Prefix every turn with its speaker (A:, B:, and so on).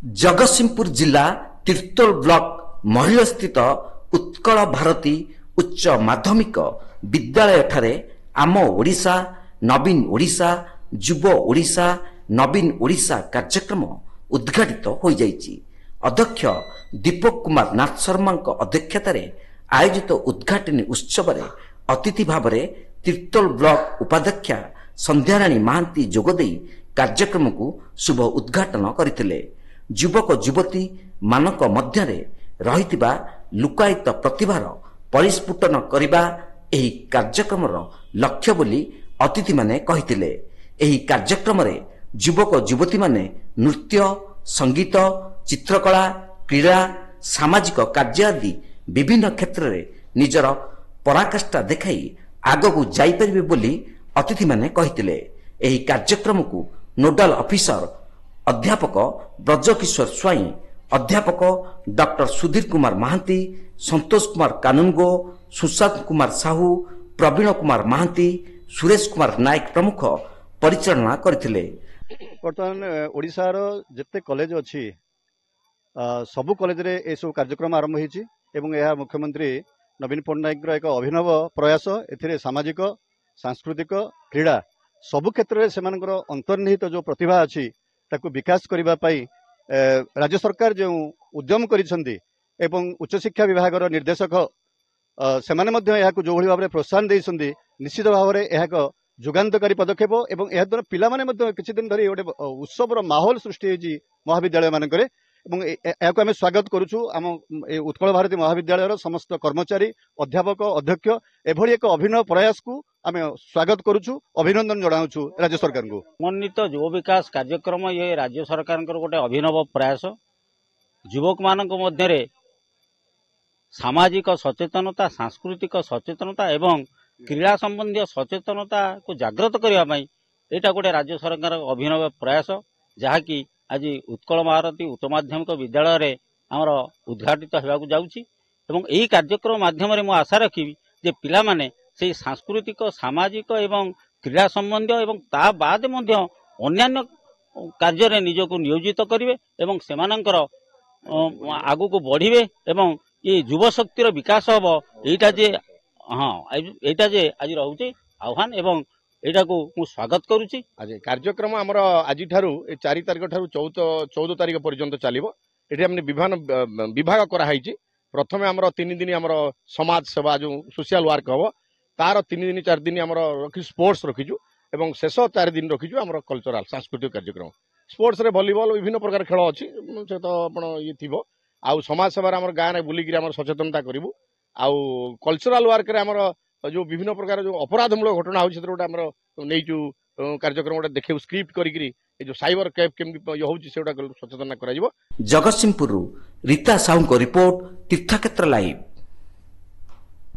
A: जगतसिंहपुर जिला तीर्तोल ब्लॉक महिला स्थित उत्कल भारती उच्च माध्यमिक विद्यालय ठारे आम ओडिशा नवीन ओडिशा युव ओडिशा नवीन ओडिशा कार्यक्रम उद्घाटित हो जाइछि। अध्यक्ष दीपक कुमार नाथ शर्मा अध्यक्षतार आयोजित उद्घाटनी उत्सव अतिथि भाव तीर्तोल ब्लॉक उपाध्यक्षा संध्याराणी महांती जोगदे कार्यक्रम को शुभ उद्घाटन करथिले। युवक युवती मानक मध्यरे रहितिबा लुकायित प्रतिभार परिस्फुटन करिबा एही कार्यक्रमर लक्ष्य बोली अतिथि माने कहिथिले। एही कार्यक्रम रे युवक युवती माने नृत्य संगीत चित्रकला क्रीड़ा सामाजिक कार्य आदि विभिन्न क्षेत्र रे निजर पराकाष्ठा देखाई आगकू जाई परिबे बोली अतिथि माने कहिथिले। एही कार्यक्रम को नोडाल ऑफिसर अध्यापक ब्रजकिशोर स्वाई अध्यापक डॉक्टर सुधीर कुमार महांती संतोष कुमार कानुनगो सुशांत कुमार साहू प्रवीण कुमार महांती सुरेश कुमार नायक प्रमुख परिचालना करथिले।
B: बर्तमान ओडिशार जिते कॉलेज अच्छी सबु कॉलेज रे ए सब कार्यक्रम आरंभ होइछि एवं यह मुख्यमंत्री नवीन पट्टनायक एक अभिनव प्रयास एथिरे सामाजिक सांस्कृतिक क्रीड़ा सबु क्षेत्र में सेमानकर अंतर्निहित जो प्रतिभा अच्छी ताकू विकास करबा पई राज्य सरकार जो उद्यम करिसंती एवं उच्च शिक्षा विभाग निर्देशक से जो भाव में प्रोत्साहन देइसंती निश्चित भाव में यह जुगान्तकारी पदक्षेप एवं यह द्वारा पिला माने किछि दिन धरी गोटे उत्सवर माहौल सृष्टि होइछि महाविद्यालय मानकरे एवं याको आम स्वागत करुछु। आम उत्कल भारती महाविद्यालय समस्त कर्मचारी अध्यापक अध्यक्ष एभली एक अभिनव प्रयास को आम स्वागत करुछु अभिनंदन जनाउछु राज्य सरकार को।
C: समन्वित युव विकास कार्यक्रम ये राज्य सरकार गोटे अभिनव प्रयास युवक मानक मध्य सामाजिक सचेतनता सांस्कृतिक सचेतनता एवं क्रीड़ा संबंधी सचेतनता को जागृत करने यहाँ गोटे राज्य सरकार अभिनव प्रयास जहाँकि आज उत्कल भारती उच्च माध्यमिक विद्यालय रे आमर उद्घाटित होगाकू जाउछि एवं यही कार्यक्रम माध्यम मु आशा रखी जे पिला माने से सांस्कृतिक सामाजिक एवं क्रीड़ा संबंधी एवं ता बाद मध्य अन्यान्य कार्य रे निजको नियोजित करिवे एवं सेमानंकर आगु को बढ़िवे एवं ये युव शक्तिर विकास हबो एटा जे एटा जे आज रहउछि आह्वान एवं एटा को मु स्वागत करुछि।
D: आज कार्यक्रम आमर आज ठारू 4 तारिख ठारू 14 तारिख पर्यंत चलिबो। एठी हमने विभाग करा हाइछि। प्रथमे आमर 3 दिन आमर समाज सेवा जो सोशल वर्क हबो तार 3 दिन 4 दिन आमर रखि स्पोर्ट्स रखिजु एवं शेष 4 दिन रखिजु आमर कल्चरल सांस्कृतिक कार्यक्रम स्पोर्ट्स रे वॉलीबॉल विभिन्न प्रकार खेल अछि से तो आपण ये थिबो आउ समाज सेवा आमर गाँ रे बुली गिरी आमर सचेतनता करिवु आउ कल्चरल वर्क रे आमर जो विभिन्न प्रकार जो अपराधमूलक घटना होछि गोटे आमर नैचु कार्यक्रम गोटे देखे स्क्रिप्ट करी जो साइबर कैफ केमती होछि सेटा सचेतना करा जिवो।
A: जगतसिंहपुर रीता साहू को रिपोर्ट तीर्थक्षेत्र लाइव।